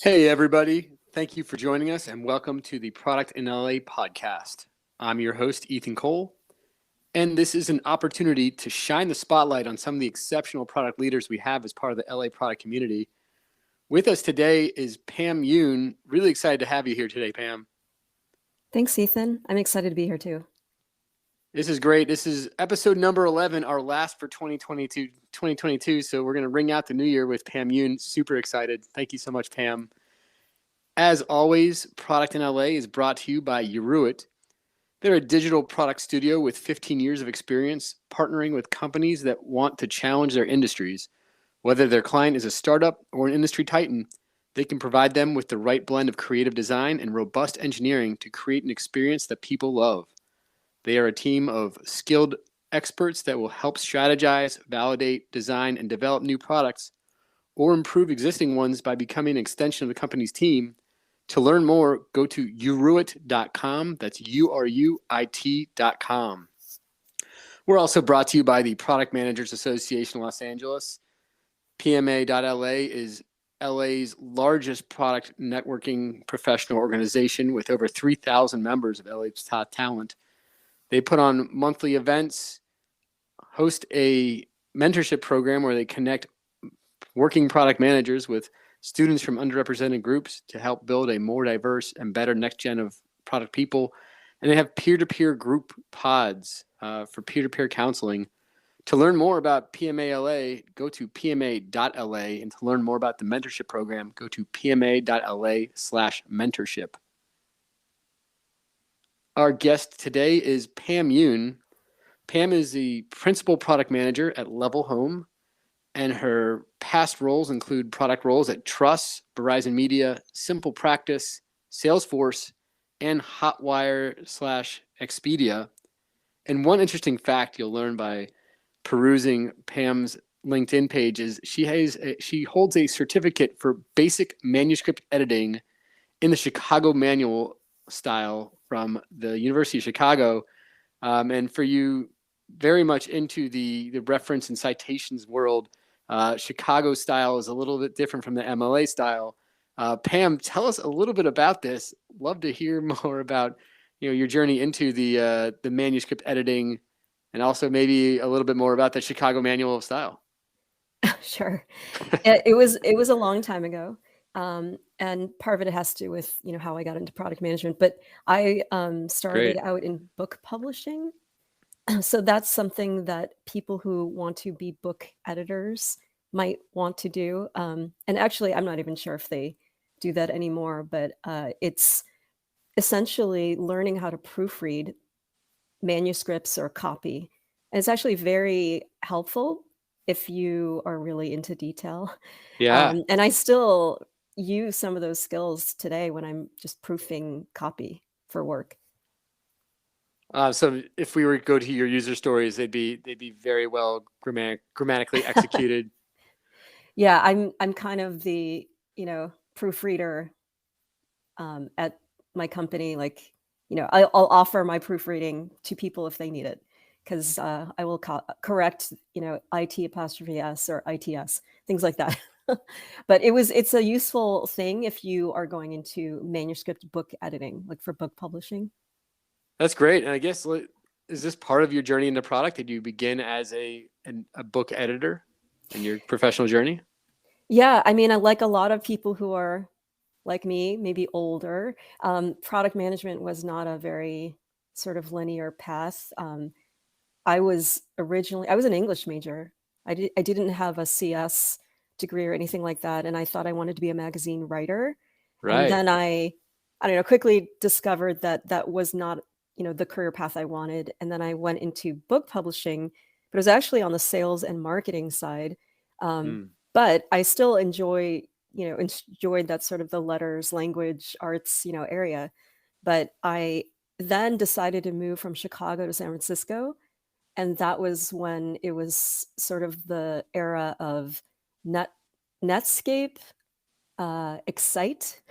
Hey, everybody. Thank you for joining us and welcome to the Product in LA podcast. I'm your host, Ethan Cole, and this is an opportunity to shine the spotlight on some of the exceptional product leaders we have as part of the LA product community. With us today is Pam Yoon. Really excited to have you here today, Pam. Thanks, Ethan. I'm excited to be here too. This is great. This is episode number 11, our last for 2022. So we're going to ring out the new year with Pam Yoon. Super excited. Thank you so much, Pam. As always, Product in LA is brought to you by Uruit. They're a digital product studio with 15 years of experience partnering with companies that want to challenge their industries. Whether their client is a startup or an industry titan, they can provide them with the right blend of creative design and robust engineering to create an experience that people love. They are a team of skilled experts that will help strategize, validate, design, and develop new products or improve existing ones by becoming an extension of the company's team. To learn more, go to uruit.com. That's URUIT.com. We're also brought to you by the Product Managers Association Los Angeles. PMA.LA is LA's largest product networking professional organization with over 3,000 members of LA's top talent. They put on monthly events, host a mentorship program where they connect working product managers with students from underrepresented groups to help build a more diverse and better next gen of product people. And they have peer-to-peer group pods for peer-to-peer counseling. To learn more about PMA.LA, go to PMA.LA. And to learn more about the mentorship program, go to PMA.LA/mentorship. Our guest today is Pam Yoon. Pam is the principal product manager at Level Home, and her past roles include product roles at Truss, Verizon Media, Simple Practice, Salesforce, and Hotwire/Expedia. And one interesting fact you'll learn by perusing Pam's LinkedIn page is she holds a certificate for basic manuscript editing in the Chicago manual style from the University of Chicago. And for you very much into the reference and citations world, Chicago style is a little bit different from the MLA style. Pam, tell us a little bit about this. Love to hear more about your journey into the manuscript editing, and also maybe a little bit more about the Chicago manual of style. Sure. It was a long time ago. And part of it has to do with, how I got into product management, but I started Great. out in book publishing. So that's something that people who want to be book editors might want to do. And actually, I'm not even sure if they do that anymore, but it's essentially learning how to proofread manuscripts or copy. And it's actually very helpful if you are really into detail. Yeah. And I still use some of those skills today when I'm just proofing copy for work. So if we were to go to your user stories, they'd be very well grammatically executed. Yeah, I'm kind of the, proofreader at my company. Like, I'll offer my proofreading to people if they need it, because I will correct, IT apostrophe S or ITS, things like that. But it's a useful thing if you are going into manuscript book editing, like for book publishing. That's great. And I guess, is this part of your journey into product? Did you begin as a book editor in your professional journey? Yeah, I mean, I like a lot of people who are like me, maybe older. Product management was not a very sort of linear path. I was an English major. I didn't have a CS degree or anything like that, and I thought I wanted to be a magazine writer. And Right. then I don't know, quickly discovered that that was not, the career path I wanted. And then I went into book publishing, but it was actually on the sales and marketing side. Um, Mm. but I still enjoyed that sort of the letters, language, arts, area. But I then decided to move from Chicago to San Francisco, and that was when it was sort of the era of Net Netscape, Excite,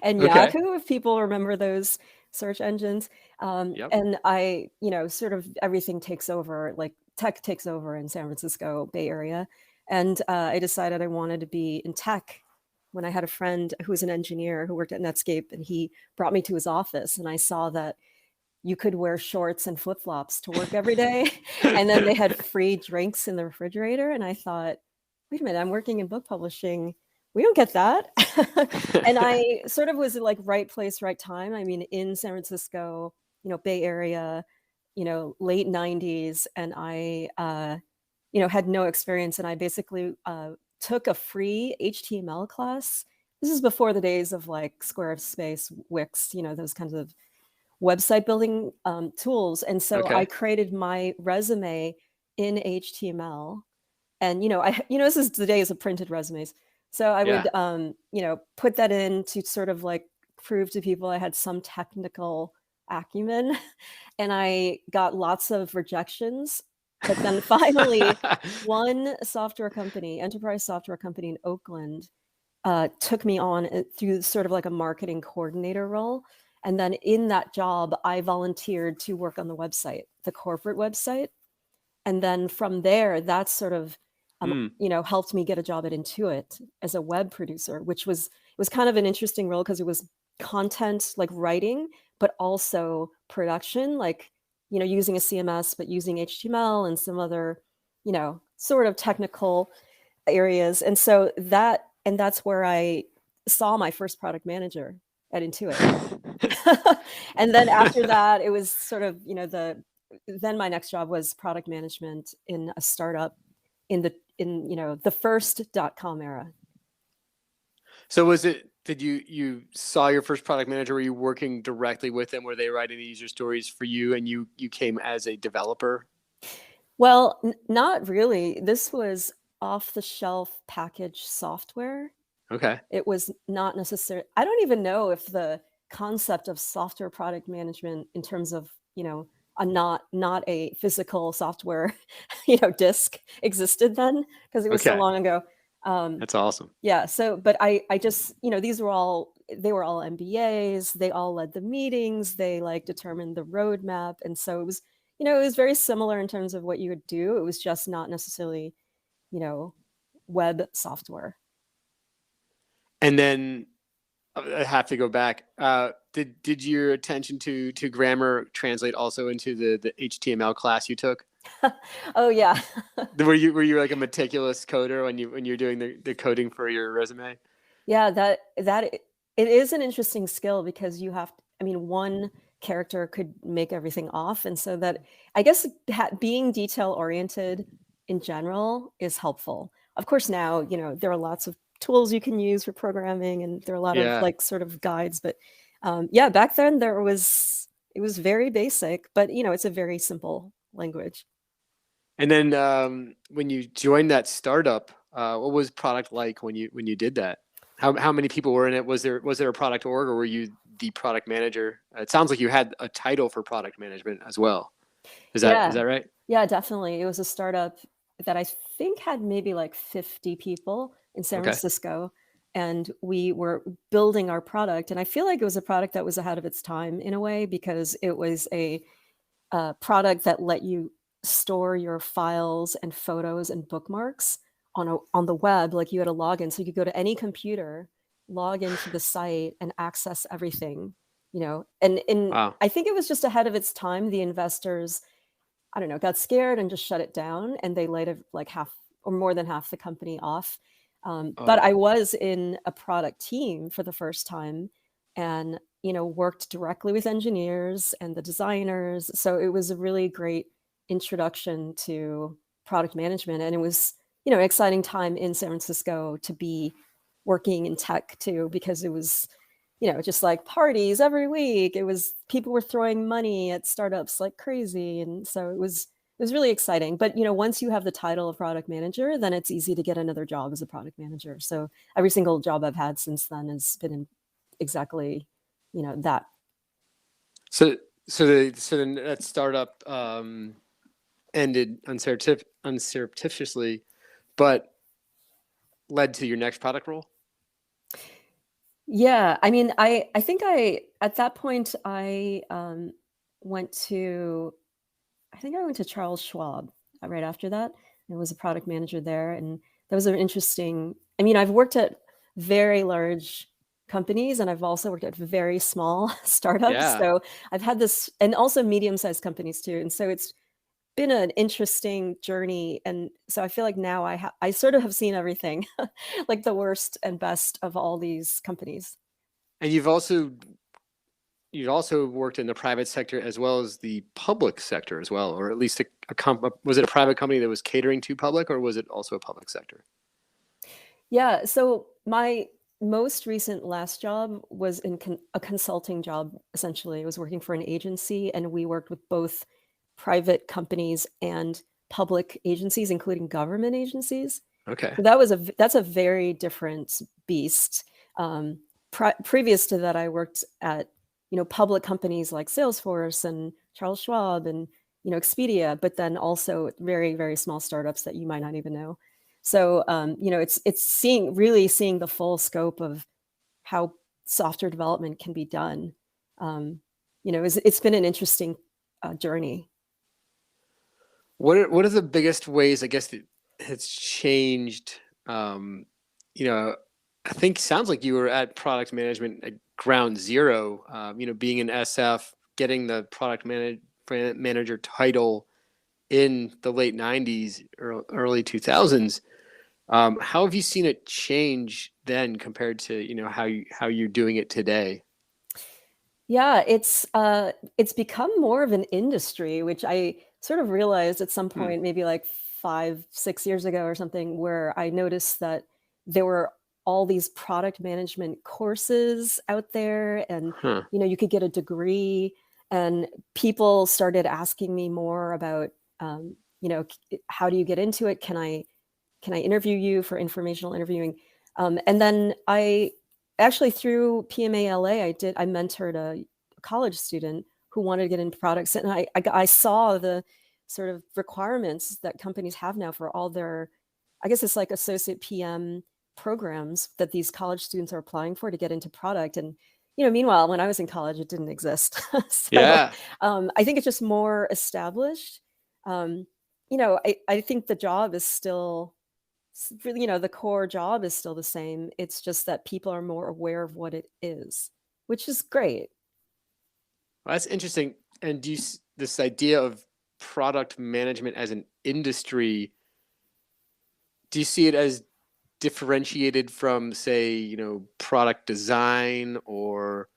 and Okay. Yahoo, if people remember those search engines. Yep. And sort of everything takes over, like tech takes over in San Francisco Bay Area. And I decided I wanted to be in tech. when I had a friend who was an engineer who worked at Netscape, and he brought me to his office, and I saw that you could wear shorts and flip-flops to work every day. And then they had free drinks in the refrigerator. And I thought, wait a minute, I'm working in book publishing. We don't get that. And I sort of was like right place, right time. I mean, in San Francisco, Bay Area, late 90s. And I, had no experience. And I basically took a free HTML class. This is before the days of like Squarespace, Wix, those kinds of website building tools. And so I created my resume in HTML. And, this is the days of printed resumes. So I would, put that in to sort of like prove to people I had some technical acumen. And I got lots of rejections. But then finally, one software company, enterprise software company in Oakland, took me on through sort of like a marketing coordinator role. And then in that job, I volunteered to work on the website, the corporate website. And then from there, that sort of, helped me get a job at Intuit as a web producer, which was kind of an interesting role because it was content like writing, but also production, like, using a CMS, but using HTML and some other, sort of technical areas. And so that's where I saw my first product manager at Intuit. And then after that, it was sort of, then my next job was product management in a startup in the first .com era. So did you saw your first product manager? Were you working directly with them? Were they writing the user stories for you and you came as a developer? Well, not really. This was off the shelf packaged software. Okay. It was not necessary. I don't even know if the concept of software product management in terms of, not a physical software, disk existed then because it was so long ago. That's awesome. Yeah. So, but I just, they were all MBAs. They all led the meetings. They like determined the roadmap. And so it was, it was very similar in terms of what you would do. It was just not necessarily, web software. And then I have to go back. Did your attention to grammar translate also into the HTML class you took? Oh yeah. Were you like a meticulous coder when you're doing the coding for your resume? Yeah, that it is an interesting skill because you have one character could make everything off, and so that I guess being detail oriented in general is helpful. Of course, now there are lots of tools you can use for programming, and there are a lot of like sort of guides. But back then it was very basic, but it's a very simple language. And then when you joined that startup, what was product like when you did that? How many people were in it? Was there a product org, or were you the product manager? It sounds like you had a title for product management as well. Is that right? Yeah, definitely. It was a startup that I think had maybe like 50 people in San Francisco, and we were building our product. And I feel like it was a product that was ahead of its time in a way because it was a product that let you store your files and photos and bookmarks on the web. Like you had a login, so you could go to any computer, log into the site, and access everything. And Wow. I think it was just ahead of its time. The investors, I don't know, got scared and just shut it down, and they laid like half or more than half the company off. But I was in a product team for the first time, and worked directly with engineers and the designers. So it was a really great introduction to product management, and it was an exciting time in San Francisco to be working in tech too, because it was just like parties every week. It was people were throwing money at startups like crazy, and so it was really exciting. But once you have the title of product manager, then it's easy to get another job as a product manager. So every single job I've had since then has been in exactly that. So then that startup ended unsurreptitiously, but led to your next product role? Yeah, I think at that point I went to Charles Schwab right after that. I was a product manager there, and that was an interesting. I've worked at very large companies, and I've also worked at very small startups. Yeah. So I've had this, and also medium-sized companies too. And so it's been an interesting journey. And so I feel like now I sort of have seen everything, like the worst and best of all these companies. And you've also worked in the private sector as well as the public sector as well, or at least was it a private company that was catering to public, or was it also a public sector? Yeah. So my most recent last job was in a consulting job, essentially. I was working for an agency, and we worked with both private companies and public agencies, including government agencies. Okay. So that's a very different beast. Um, Previous to that, I worked at public companies like Salesforce and Charles Schwab and Expedia, but then also very very small startups that you might not even know. So it's really seeing the full scope of how software development can be done. Um, it's been an interesting journey. What are the biggest ways, I guess, that has changed? Um, you know, I think sounds like you were at product management at ground zero. Being an SF, getting the manager title in the late '90s, early 2000s. How have you seen it change then compared to how you're doing it today? Yeah, it's become more of an industry, which I sort of realized at some Hmm. point, maybe like 5, 6 years ago or something, where I noticed that there were all these product management courses out there, and Huh. you could get a degree, and people started asking me more about, how do you get into it? Can I interview you for informational interviewing? And then I actually, through PMALA, I mentored a college student who wanted to get into products, and I saw the sort of requirements that companies have now for all their, I guess it's like associate PM programs that these college students are applying for to get into product. And meanwhile, when I was in college, it didn't exist. So Yeah. I think it's just more established. Um, I think the job is still really, the core job is still the same. It's just that people are more aware of what it is, which is great. Well, that's interesting. And this idea of product management as an industry, do you see it as differentiated from, say, product design or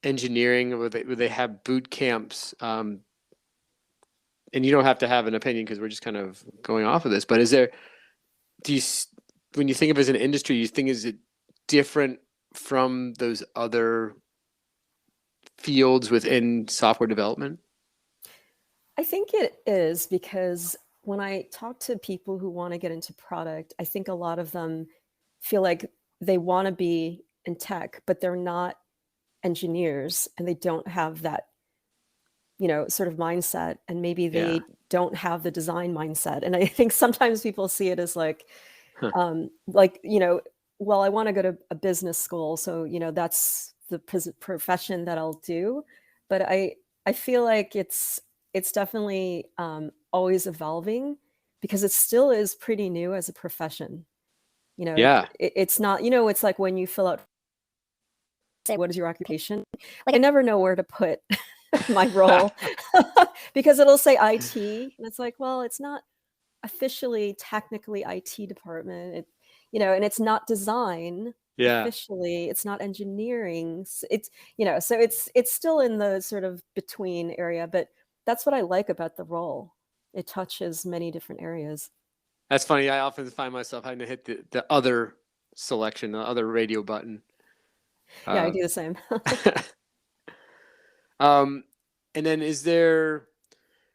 engineering, where they have boot camps? And you don't have to have an opinion because we're just kind of going off of this. But do you, when you think of it as an industry, you think is it different from those other fields within software development? I think it is, because when I talk to people who want to get into product, I think a lot of them feel like they want to be in tech, but they're not engineers, and they don't have that sort of mindset, and maybe Yeah. they don't have the design mindset. And I think sometimes people see it as Huh. like, well, I want to go to a business school, so that's the profession that I'll do. But I feel like it's definitely always evolving, because it still is pretty new as a profession. Yeah. It's not, it's like when you fill out, say, what is your occupation? Like, I never know where to put my role, because it'll say IT, and it's like, well, it's not officially technically IT department. And it's not design Yeah. officially. It's not engineering. It's so it's still in the sort of between area, but that's what I like about the role. It touches many different areas. That's funny. I often find myself having to hit the other selection, the other radio button. Yeah, I Uh, do the same. um, and then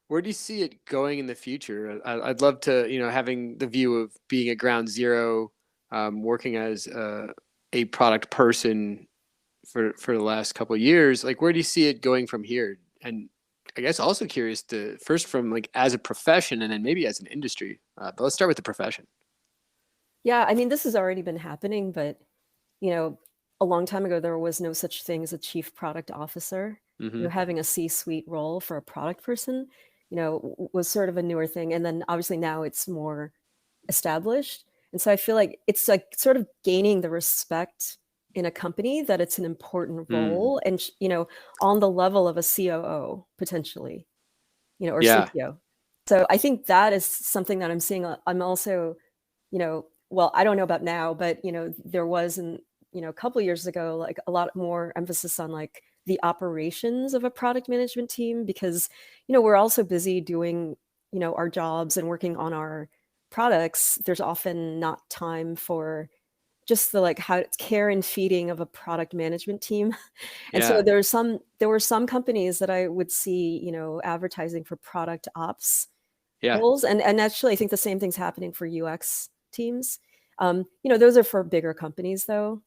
where do you see it going in the future? I'd love to, having the view of being at ground zero, working as a product person for the last couple of years. Like, where do you see it going from here? And I guess also curious to first from like as a profession and then maybe as an industry. But let's start with the profession. Yeah, I mean, this has already been happening, but you know, a long time ago, there was no such thing as a chief product officer. Hmm. Having a C-suite role for a product person, was sort of a newer thing. And then obviously now it's more established. And so I feel like it's like sort of gaining the respect in a company that it's an important Mm, role and, on the level of a COO potentially, or yeah. CTO. So I think that is something that I'm seeing. I'm also, well, I don't know about now, but, there was a couple of years ago, like a lot more emphasis on like the operations of a product management team because, we're also busy doing, our jobs and working on our products. There's often not time for just the like how care and feeding of a product management team. And so Yeah. there were some companies that I would see, advertising for product ops Yeah. roles. And actually I think the same thing's happening for UX teams. Those are for bigger companies though.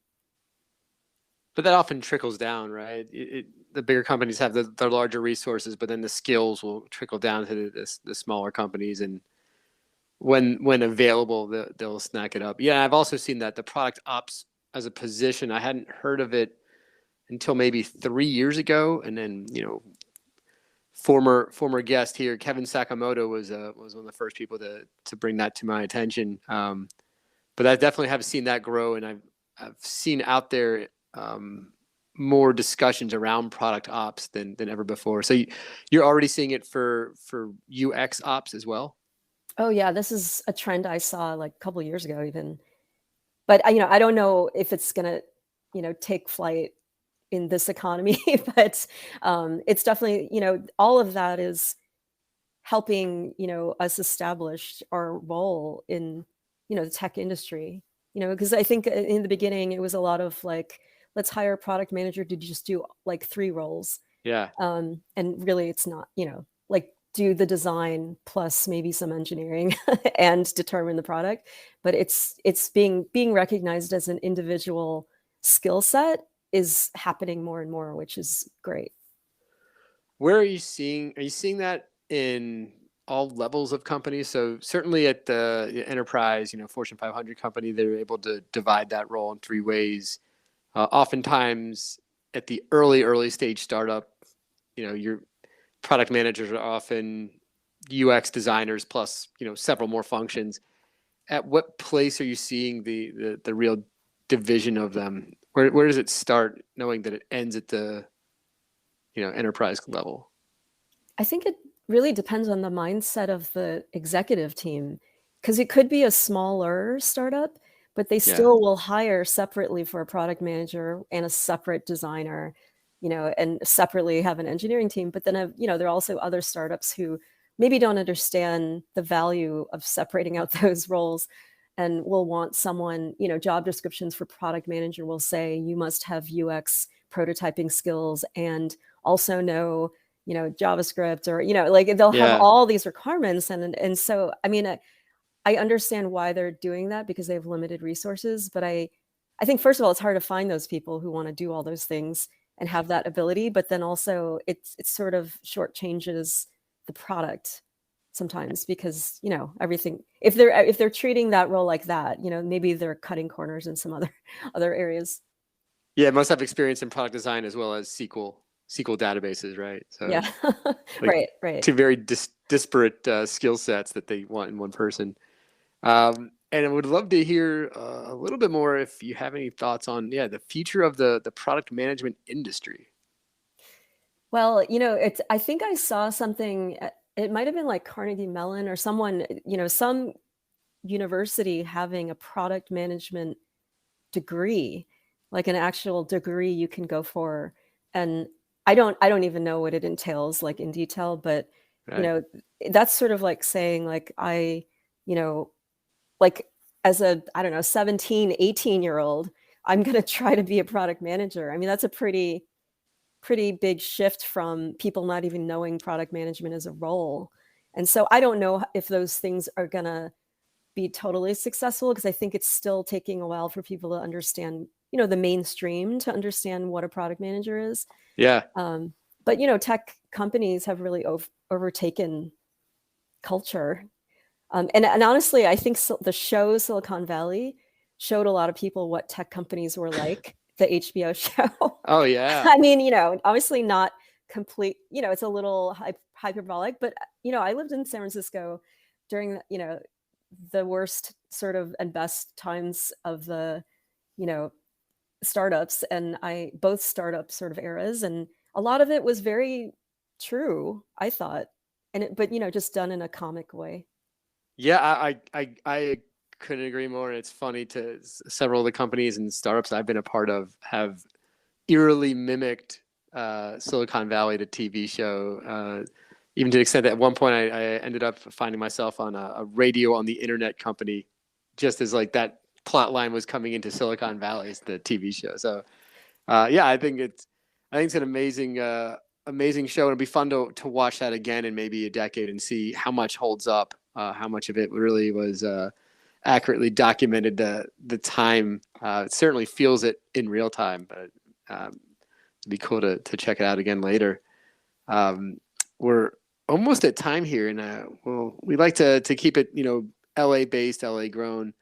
But that often trickles down, right? The bigger companies have the larger resources, but then the skills will trickle down to the smaller companies, and when available, they'll snack it up. Yeah, I've also seen that the product ops as a position, I hadn't heard of it until maybe 3 years ago, and then former guest here, Kevin Sakamoto, was one of the first people to bring that to my attention. But I definitely have seen that grow, and I've seen out there more discussions around product ops than ever before. So you're already seeing it for UX ops as well. Oh yeah, this is a trend I saw like a couple of years ago even. But I don't know if it's gonna, take flight in this economy, but it's definitely, all of that is helping, us establish our role in, the tech industry. Because I think in the beginning it was a lot of like, let's hire a product manager to just do like 3 roles. Yeah. And really it's not, like do the design plus maybe some engineering and determine the product. But it's being recognized as an individual skill set is happening more and more, which is great. Where are you seeing that in all levels of companies? So certainly at the enterprise, Fortune 500 company, they're able to divide that role in 3 ways. Oftentimes at the early stage startup, your product managers are often UX designers plus, several more functions. At what place are you seeing the real division of them? Where does it start, knowing that it ends at the enterprise level? I think it really depends on the mindset of the executive team because it could be a smaller startup, but they Yeah. still will hire separately for a product manager and a separate designer, and separately have an engineering team. But then, there are also other startups who maybe don't understand the value of separating out those roles and will want someone, job descriptions for product manager will say you must have UX prototyping skills and also know JavaScript or like they'll have Yeah. all these requirements and so I mean I understand why they're doing that because they have limited resources, but I think first of all it's hard to find those people who want to do all those things and have that ability, but then also it sort of shortchanges the product sometimes because everything if they're treating that role like that, maybe they're cutting corners in some other other areas. Yeah, most have experience in product design as well as SQL databases, right? So Yeah. like Right. two very disparate skill sets that they want in one person. And I would love to hear a little bit more if you have any thoughts on the future of the product management industry. Well, it's I think I saw something, it might have been like Carnegie Mellon or someone, some university having a product management degree, like an actual degree you can go for. And I don't even know what it entails like in detail, but you Right. know, that's sort of like saying like you know, like as a, I don't know, 17, 18-year-old, I'm going to try to be a product manager. I mean, that's a pretty big shift from people not even knowing product management as a role. And so I don't know if those things are going to be totally successful because I think it's still taking a while for people to understand, the mainstream to understand what a product manager is. Yeah. Um, but tech companies have really overtaken culture. And honestly, I think the show Silicon Valley showed a lot of people what tech companies were like. The HBO show. Oh yeah. I mean, obviously not complete. It's a little hyperbolic, but I lived in San Francisco during the, the worst sort of and best times of the, you know, startups, and I both startup sort of eras, and a lot of it was very true, I thought. And but just done in a comic way. Yeah, I couldn't agree more. And it's funny to several of the companies and startups I've been a part of have eerily mimicked Silicon Valley, the TV show. Even to the extent that at one point I ended up finding myself on a radio on the internet company, just as like that plot line was coming into Silicon Valley, the TV show. So yeah, I think it's an amazing show. It'll be fun to watch that again in maybe a decade and see how much holds up, how much of it really was accurately documented the time. It certainly feels it in real time, but it'd be cool to check it out again later. We're almost at time here, and we like to keep it LA based, LA grown.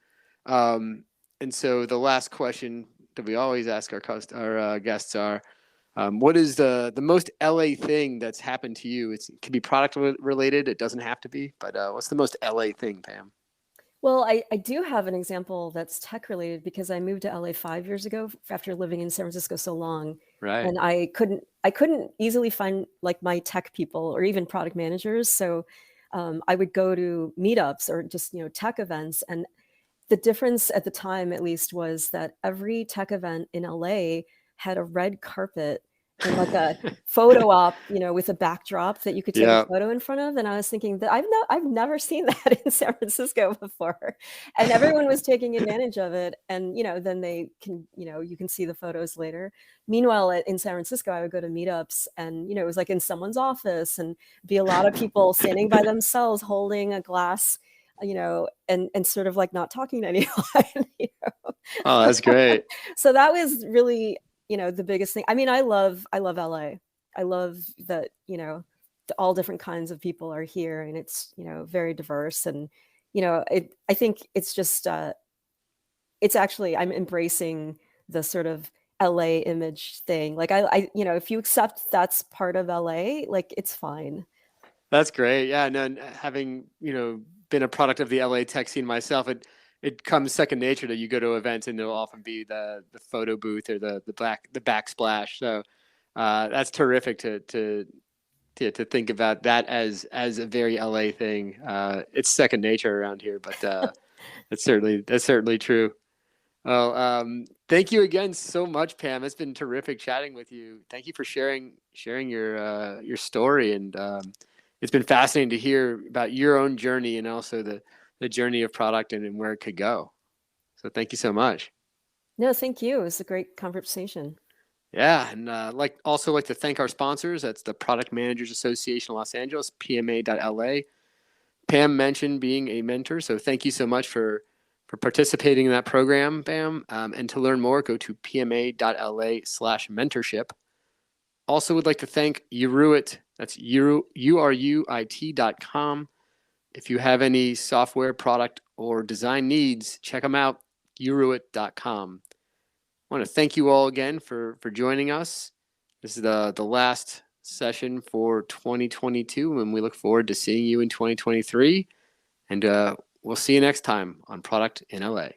And so the last question that we always ask our guests are, what is the most LA thing that's happened to you? It can be product related. It doesn't have to be, but what's the most LA thing, Pam? Well, I do have an example that's tech related because I moved to LA 5 years ago after living in San Francisco so long, Right. and I couldn't easily find like my tech people or even product managers. So I would go to meetups or just tech events, and the difference at the time, at least, was that every tech event in LA had a red carpet and like a photo op, with a backdrop that you could take a Yeah. photo in front of. And I was thinking that I've never seen that in San Francisco before, and everyone was taking advantage of it. And then they can, you can see the photos later. Meanwhile, in San Francisco, I would go to meetups, and it was like in someone's office, and be a lot of people standing by themselves holding a glass, and sort of like not talking to anyone. Oh, that's great. So that was really, the biggest thing. I mean, I love LA. I love that, all different kinds of people are here, and it's, very diverse. And, I think it's just, it's actually, I'm embracing the sort of LA image thing. Like if you accept that's part of LA, like it's fine. That's great. Yeah, no, and having been a product of the LA tech scene myself, it comes second nature that you go to events and there'll often be the photo booth or the backsplash. So that's terrific to think about that as a very LA thing. It's second nature around here, but that's certainly true. Well, thank you again so much, Pam. It's been terrific chatting with you. Thank you for sharing your story, and it's been fascinating to hear about your own journey and also the journey of product and where it could go. So thank you so much. No, thank you. It was a great conversation. Yeah, and like to thank our sponsors. That's the Product Managers Association of Los Angeles, PMA.LA. Pam mentioned being a mentor, so thank you so much for participating in that program, Pam. And to learn more, go to pma.la/mentorship. Also would like to thank Uruit. That's uruit.com. If you have any software, product, or design needs, check them out, uruit.com. I want to thank you all again for joining us. This is the last session for 2022, and we look forward to seeing you in 2023. And we'll see you next time on Product in LA.